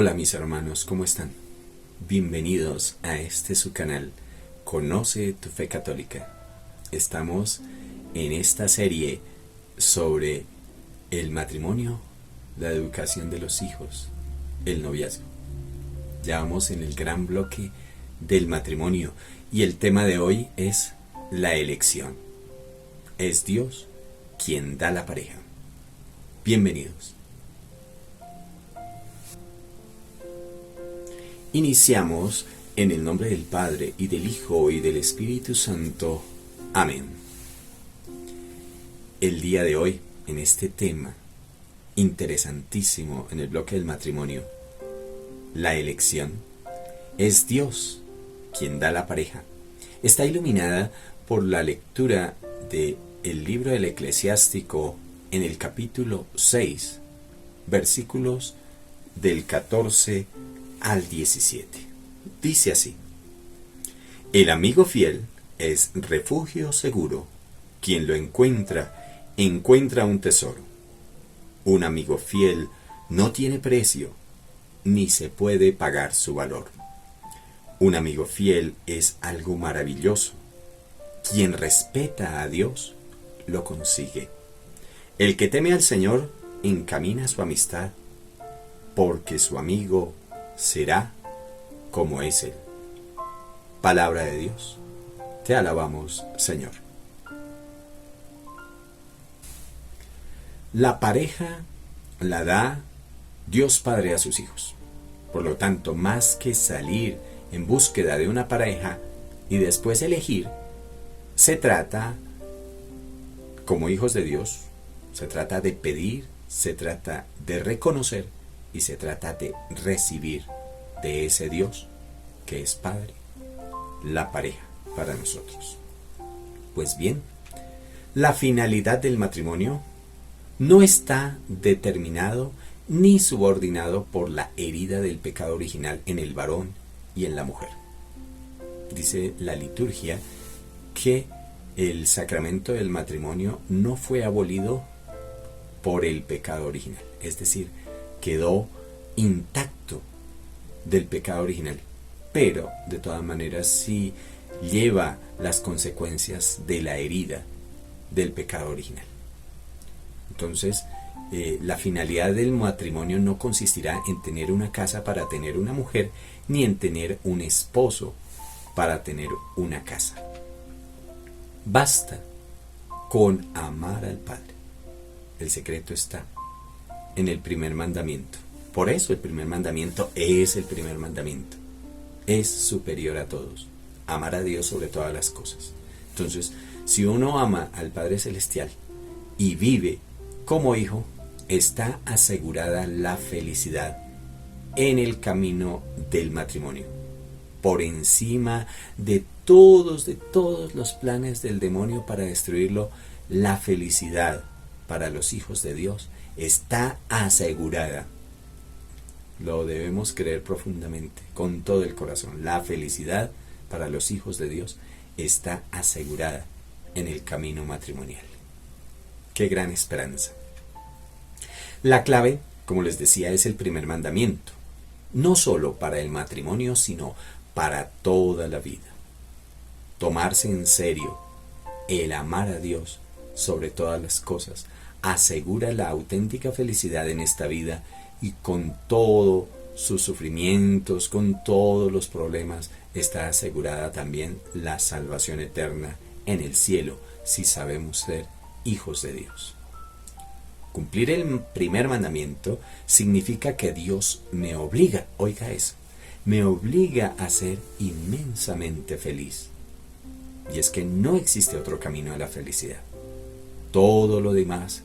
Hola mis hermanos, ¿cómo están? Bienvenidos a este su canal, Conoce tu Fe Católica. Estamos en esta serie sobre el matrimonio, la educación de los hijos, el noviazgo. Ya vamos en el gran bloque del matrimonio y el tema de hoy es la elección. Es Dios quien da la pareja. Bienvenidos. Iniciamos en el nombre del Padre, y del Hijo, y del Espíritu Santo. Amén. El día de hoy, en este tema interesantísimo en el bloque del matrimonio, la elección, es Dios quien da la pareja. Está iluminada por la lectura del libro del Eclesiástico en el capítulo 6, versículos del 14 al 17. Dice así: el amigo fiel es refugio seguro. Quien lo encuentra, encuentra un tesoro. Un amigo fiel no tiene precio, ni se puede pagar su valor. Un amigo fiel es algo maravilloso. Quien respeta a Dios, lo consigue. El que teme al Señor encamina su amistad, porque su amigo será como es Él. Palabra de Dios. Te alabamos, Señor. La pareja la da Dios Padre a sus hijos. Por lo tanto, más que salir en búsqueda de una pareja y después elegir, se trata, como hijos de Dios, se trata de pedir, se trata de reconocer y se trata de recibir de ese Dios que es Padre, la pareja para nosotros. Pues bien, la finalidad del matrimonio no está determinado ni subordinado por la herida del pecado original en el varón y en la mujer. Dice la liturgia que el sacramento del matrimonio no fue abolido por el pecado original, es decir, quedó intacto del pecado original, pero de todas maneras sí lleva las consecuencias de la herida del pecado original. Entonces, la finalidad del matrimonio no consistirá en tener una casa para tener una mujer, ni en tener un esposo para tener una casa. Basta con amar al Padre. El secreto está en el primer mandamiento. Por eso el primer mandamiento es el primer mandamiento. Es superior a todos. Amar a Dios sobre todas las cosas. Entonces, si uno ama al Padre Celestial y vive como hijo, está asegurada la felicidad en el camino del matrimonio. Por encima de todos los planes del demonio para destruirlo, la felicidad para los hijos de Dios está asegurada. Lo debemos creer profundamente, con todo el corazón. La felicidad para los hijos de Dios está asegurada en el camino matrimonial. ¡Qué gran esperanza! La clave, como les decía, es el primer mandamiento. No solo para el matrimonio, sino para toda la vida. Tomarse en serio el amar a Dios sobre todas las cosas asegura la auténtica felicidad en esta vida, y con todos sus sufrimientos, con todos los problemas, está asegurada también la salvación eterna en el cielo, si sabemos ser hijos de Dios. Cumplir el primer mandamiento significa que Dios me obliga, oiga eso, me obliga a ser inmensamente feliz. Y es que no existe otro camino a la felicidad. Todo lo demás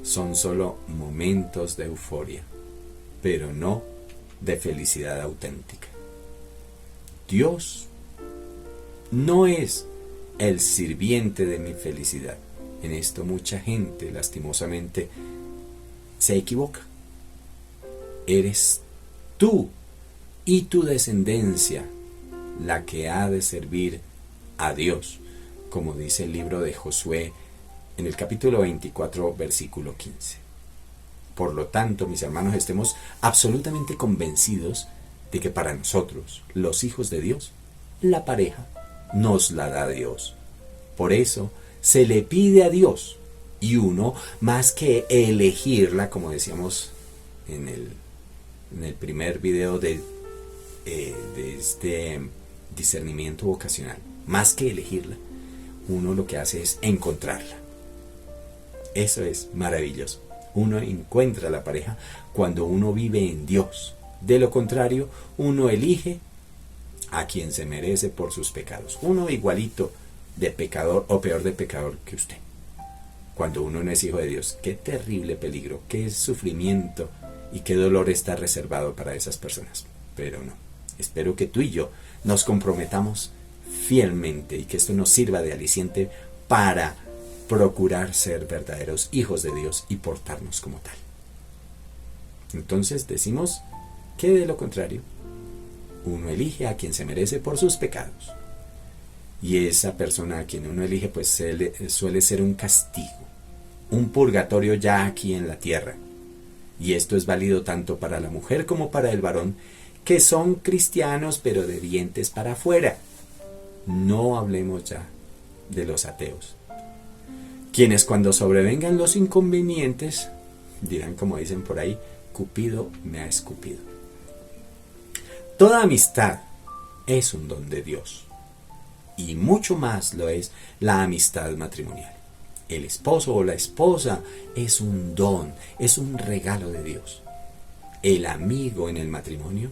son solo momentos de euforia, pero no de felicidad auténtica. Dios no es el sirviente de mi felicidad. En esto mucha gente, lastimosamente, se equivoca. Eres tú y tu descendencia la que ha de servir a Dios, como dice el libro de Josué en el capítulo 24, versículo 15. Por lo tanto, mis hermanos, estemos absolutamente convencidos de que para nosotros, los hijos de Dios, la pareja nos la da Dios. Por eso se le pide a Dios, y uno, más que elegirla, como decíamos en el primer video de este discernimiento vocacional, más que elegirla, uno lo que hace es encontrarla. Eso es maravilloso. Uno encuentra la pareja cuando uno vive en Dios. De lo contrario, uno elige a quien se merece por sus pecados. Uno igualito de pecador o peor de pecador que usted. Cuando uno no es hijo de Dios, qué terrible peligro, qué sufrimiento y qué dolor está reservado para esas personas. Pero no, espero que tú y yo nos comprometamos fielmente y que esto nos sirva de aliciente para procurar ser verdaderos hijos de Dios y portarnos como tal. Entonces decimos que de lo contrario, uno elige a quien se merece por sus pecados. Y esa persona a quien uno elige pues suele ser un castigo, un purgatorio ya aquí en la tierra. Y esto es válido tanto para la mujer como para el varón, que son cristianos pero de dientes para afuera. No hablemos ya de los ateos, quienes cuando sobrevengan los inconvenientes dirán, como dicen por ahí, Cupido me ha escupido. Toda amistad es un don de Dios, y mucho más lo es la amistad matrimonial. El esposo o la esposa es un don, es un regalo de Dios. El amigo en el matrimonio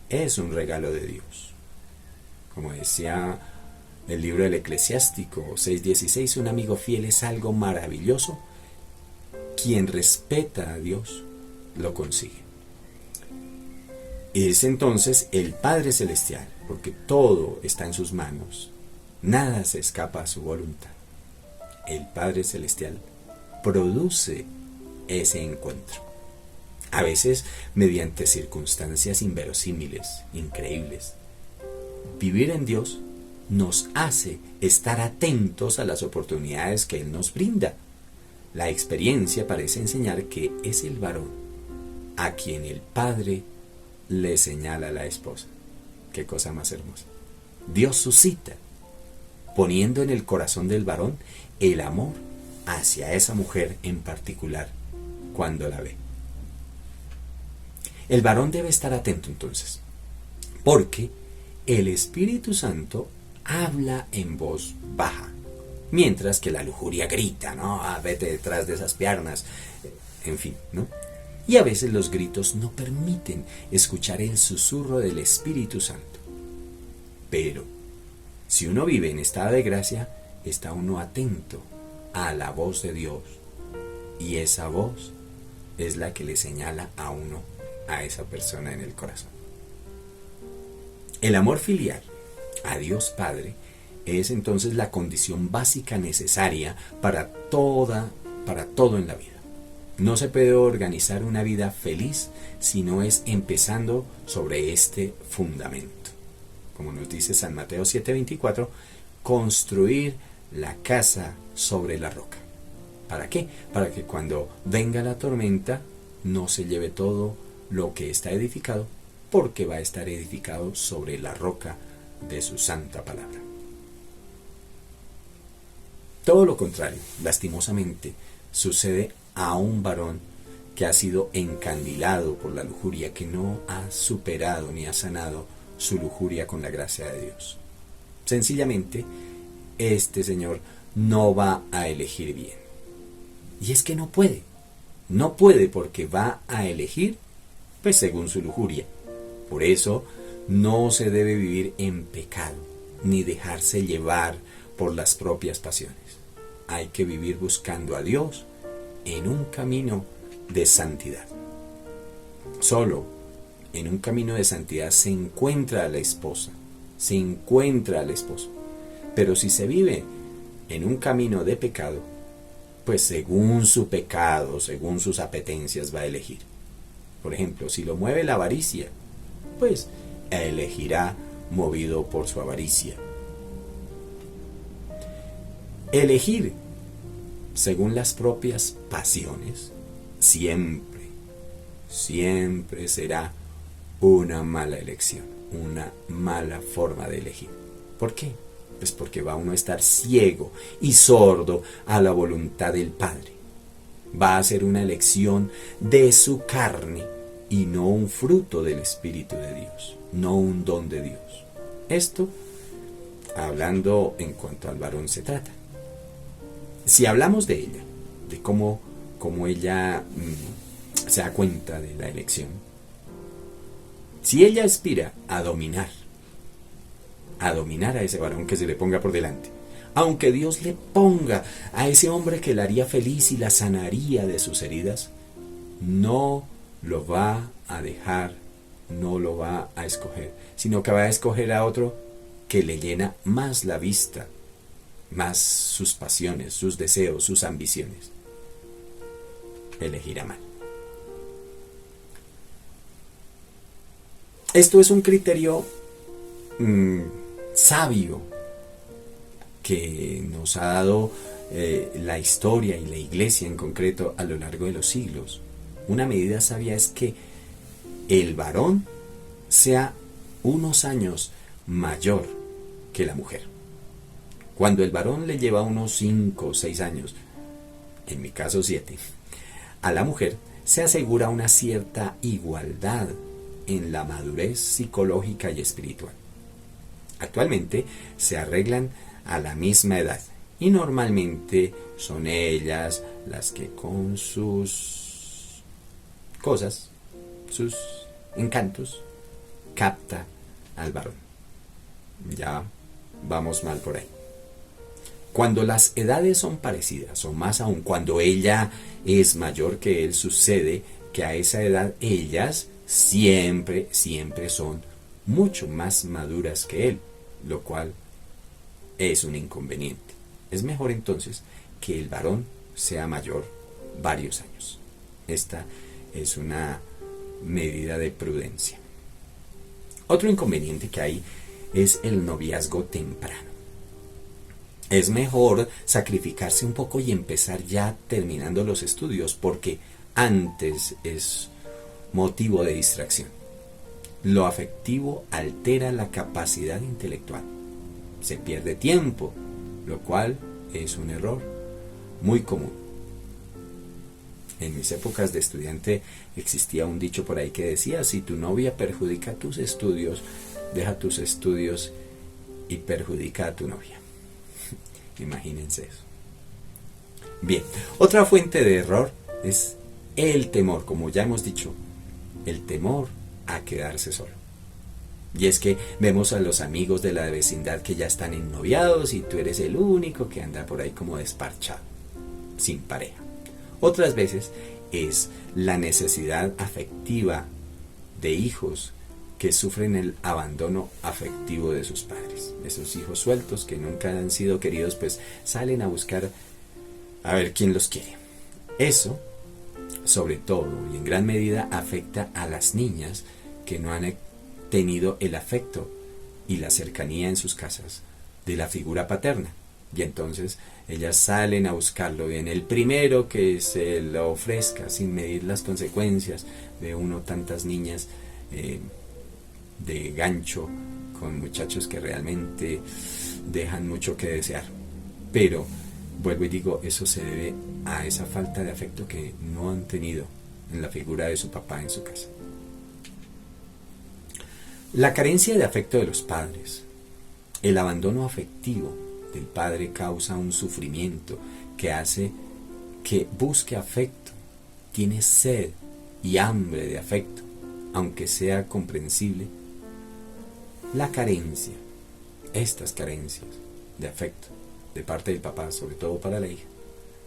es un regalo de Dios. Como decía el libro del Eclesiástico 6:16, un amigo fiel es algo maravilloso. Quien respeta a Dios lo consigue. Es entonces el Padre Celestial, porque todo está en sus manos, nada se escapa a su voluntad. El Padre Celestial produce ese encuentro, a veces mediante circunstancias inverosímiles, increíbles. Vivir en Dios nos hace estar atentos a las oportunidades que Él nos brinda. La experiencia parece enseñar que es el varón a quien el Padre le señala a la esposa. Qué cosa más hermosa. Dios suscita, poniendo en el corazón del varón el amor hacia esa mujer en particular cuando la ve. El varón debe estar atento entonces, porque el Espíritu Santo habla en voz baja, mientras que la lujuria grita, ¿no? Vete detrás de esas piernas, en fin, ¿no? Y a veces los gritos no permiten escuchar el susurro del Espíritu Santo. Pero, si uno vive en estado de gracia, está uno atento a la voz de Dios. Y esa voz es la que le señala a uno, a esa persona en el corazón. El amor filial a Dios Padre es entonces la condición básica necesaria para todo en la vida. No se puede organizar una vida feliz si no es empezando sobre este fundamento. Como nos dice San Mateo 7:24, construir la casa sobre la roca. ¿Para qué? Para que cuando venga la tormenta no se lleve todo lo que está edificado, porque va a estar edificado sobre la roca de su santa palabra. Todo lo contrario, lastimosamente, sucede a un varón que ha sido encandilado por la lujuria, que no ha superado ni ha sanado su lujuria con la gracia de Dios. Sencillamente, este señor no va a elegir bien. Y es que no puede porque va a elegir pues según su lujuria. Por eso no se debe vivir en pecado, ni dejarse llevar por las propias pasiones. Hay que vivir buscando a Dios en un camino de santidad. Solo en un camino de santidad se encuentra a la esposa, se encuentra al esposo. Pero si se vive en un camino de pecado, pues según su pecado, según sus apetencias va a elegir. Por ejemplo, si lo mueve la avaricia, pues elegirá movido por su avaricia. Elegir según las propias pasiones siempre, siempre será una mala elección, una mala forma de elegir. ¿Por qué? Pues porque va uno a estar ciego y sordo a la voluntad del Padre. Va a ser una elección de su carne y no un fruto del Espíritu de Dios, no un don de Dios. Esto hablando en cuanto al varón se trata. Si hablamos de ella, de cómo ella se da cuenta de la elección, si ella aspira a dominar a ese varón que se le ponga por delante, aunque Dios le ponga a ese hombre que la haría feliz y la sanaría de sus heridas, no lo va a dejar, no lo va a escoger, sino que va a escoger a otro que le llena más la vista, más sus pasiones, sus deseos, sus ambiciones. Elegirá mal. Esto es un criterio sabio que nos ha dado la historia y la Iglesia en concreto a lo largo de los siglos. Una medida sabia es que el varón sea unos años mayor que la mujer. Cuando el varón le lleva unos 5 o 6 años, en mi caso 7, a la mujer se asegura una cierta igualdad en la madurez psicológica y espiritual. Actualmente se arreglan a la misma edad y normalmente son ellas las que con sus cosas, sus encantos, capta al varón. Ya vamos mal por ahí. Cuando las edades son parecidas, o más aún cuando ella es mayor que él, sucede que a esa edad ellas siempre son mucho más maduras que él, lo cual es un inconveniente. Es mejor entonces que el varón sea mayor varios años. Esta es una medida de prudencia. Otro inconveniente que hay es el noviazgo temprano. Es mejor sacrificarse un poco y empezar ya terminando los estudios, porque antes es motivo de distracción. Lo afectivo altera la capacidad intelectual. Se pierde tiempo, lo cual es un error muy común. En mis épocas de estudiante existía un dicho por ahí que decía: si tu novia perjudica tus estudios, deja tus estudios y perjudica a tu novia. Imagínense eso. Bien, otra fuente de error es el temor, como ya hemos dicho, el temor a quedarse solo. Y es que vemos a los amigos de la vecindad que ya están ennoviados y tú eres el único que anda por ahí como desparchado, sin pareja. Otras veces es la necesidad afectiva de hijos que sufren el abandono afectivo de sus padres. Esos hijos sueltos que nunca han sido queridos, pues salen a buscar a ver quién los quiere. Eso, sobre todo y en gran medida, afecta a las niñas que no han tenido el afecto y la cercanía en sus casas de la figura paterna. Y entonces ellas salen a buscarlo en el primero que se lo ofrezca, sin medir las consecuencias. Ve uno tantas niñas de gancho con muchachos que realmente dejan mucho que desear. Pero, vuelvo y digo, eso se debe a esa falta de afecto que no han tenido en la figura de su papá en su casa. La carencia de afecto de los padres, el abandono afectivo del padre causa un sufrimiento que hace que busque afecto, tiene sed y hambre de afecto, aunque sea comprensible. La carencia, estas carencias de afecto de parte del papá, sobre todo para la hija,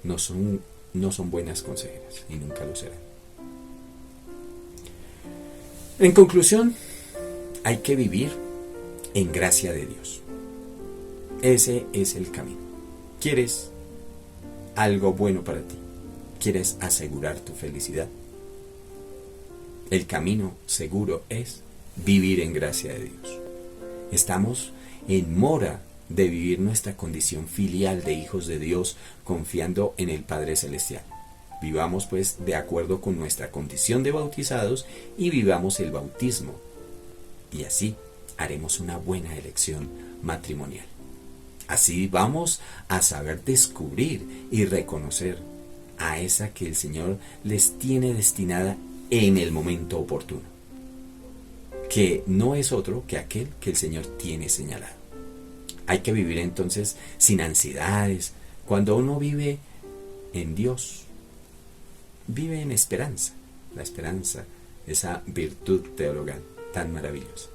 no son buenas consejeras y nunca lo serán. En conclusión, hay que vivir en gracia de Dios. Ese es el camino. ¿Quieres algo bueno para ti? ¿Quieres asegurar tu felicidad? El camino seguro es vivir en gracia de Dios. Estamos en mora de vivir nuestra condición filial de hijos de Dios, confiando en el Padre Celestial. Vivamos pues de acuerdo con nuestra condición de bautizados y vivamos el bautismo. Y así haremos una buena elección matrimonial. Así vamos a saber descubrir y reconocer a esa que el Señor les tiene destinada en el momento oportuno, que no es otro que aquel que el Señor tiene señalado. Hay que vivir entonces sin ansiedades. Cuando uno vive en Dios, vive en esperanza. La esperanza, esa virtud teologal tan maravillosa.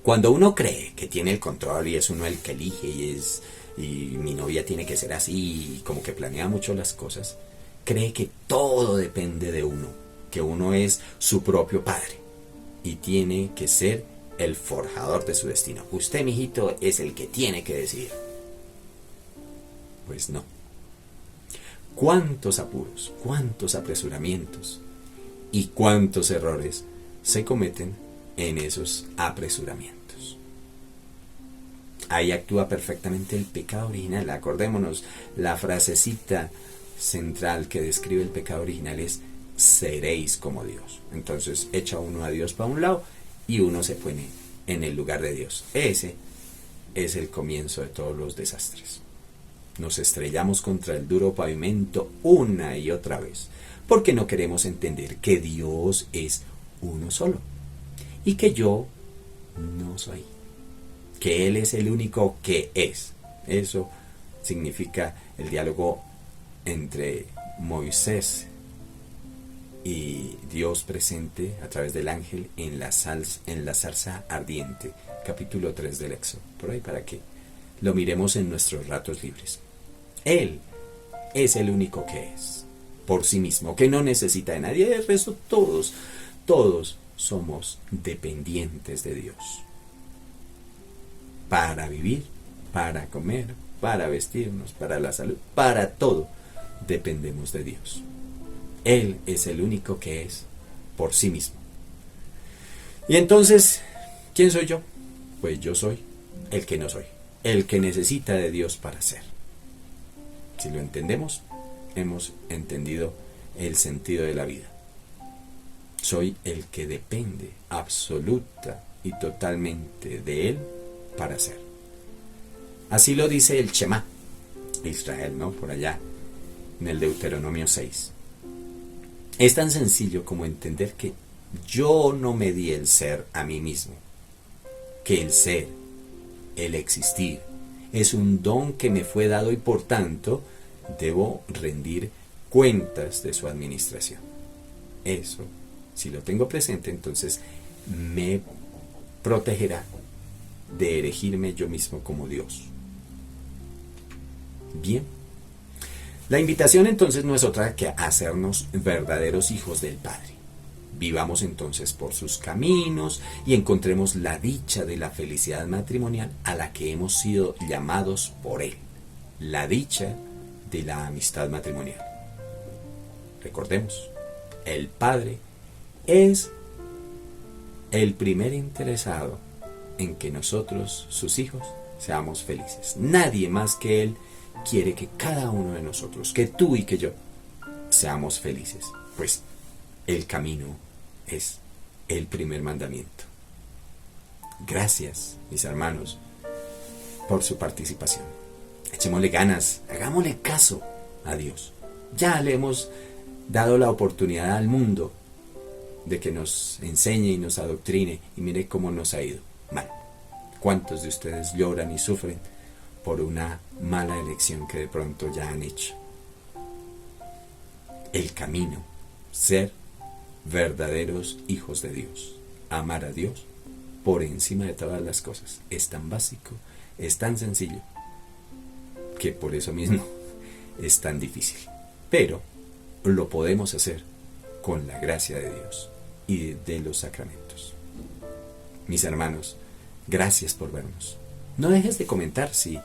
Cuando uno cree que tiene el control y es uno el que elige y mi novia tiene que ser así, y como que planea mucho las cosas, cree que todo depende de uno, que uno es su propio padre y tiene que ser el forjador de su destino. Usted, mijito, es el que tiene que decidir. Pues no. ¿Cuántos apuros, cuántos apresuramientos y cuántos errores se cometen en esos apresuramientos? Ahí actúa perfectamente el pecado original. Acordémonos, la frasecita central que describe el pecado original es: seréis como Dios. Entonces echa uno a Dios para un lado y uno se pone en el lugar de Dios. Ese es el comienzo de todos los desastres. Nos estrellamos contra el duro pavimento una y otra vez, porque no queremos entender que Dios es uno solo y que yo no soy, que Él es el único que es. Eso significa el diálogo entre Moisés y Dios presente a través del ángel en la zarza ardiente, capítulo 3 del Éxodo, por ahí para que lo miremos en nuestros ratos libres. Él es el único que es, por sí mismo, que no necesita de nadie. De resto, todos somos dependientes de Dios. Para vivir, para comer, para vestirnos, para la salud, para todo, dependemos de Dios. Él es el único que es por sí mismo. Y entonces, ¿quién soy yo? Pues yo soy el que no soy, el que necesita de Dios para ser. Si lo entendemos, hemos entendido el sentido de la vida. Soy el que depende absoluta y totalmente de Él para ser. Así lo dice el Shema Israel, ¿no? Por allá en el Deuteronomio 6. Es tan sencillo como entender que yo no me di el ser a mí mismo, que el ser, el existir, es un don que me fue dado y por tanto debo rendir cuentas de su administración. Eso, si lo tengo presente, entonces me protegerá de erigirme yo mismo como Dios. Bien. La invitación entonces no es otra que hacernos verdaderos hijos del Padre. Vivamos entonces por sus caminos y encontremos la dicha de la felicidad matrimonial a la que hemos sido llamados por Él. La dicha de la amistad matrimonial. Recordemos, el Padre es el primer interesado en que nosotros, sus hijos, seamos felices. Nadie más que Él quiere que cada uno de nosotros, que tú y que yo, seamos felices. Pues el camino es el primer mandamiento. Gracias, mis hermanos, por su participación. Echémosle ganas, hagámosle caso a Dios. Ya le hemos dado la oportunidad al mundo de que nos enseñe y nos adoctrine, y mire cómo nos ha ido mal. ¿Cuántos de ustedes lloran y sufren por una mala elección que de pronto ya han hecho? El camino, ser verdaderos hijos de Dios, amar a Dios por encima de todas las cosas, es tan básico, es tan sencillo, que por eso mismo es tan difícil. Pero lo podemos hacer con la gracia de Dios y de los sacramentos. Mis hermanos, gracias por vernos. No dejes de comentar. Si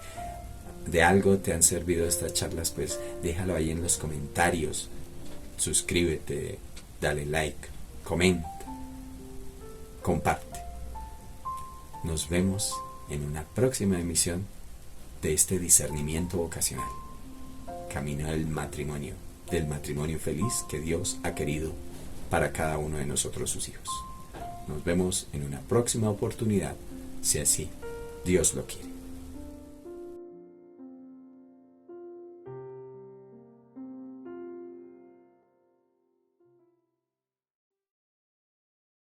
de algo te han servido estas charlas, pues déjalo ahí en los comentarios. Suscríbete, dale like, comenta, comparte. Nos vemos en una próxima emisión de este discernimiento vocacional, camino del matrimonio del matrimonio feliz que Dios ha querido para cada uno de nosotros, sus hijos. Nos vemos en una próxima oportunidad, si así Dios lo quiere.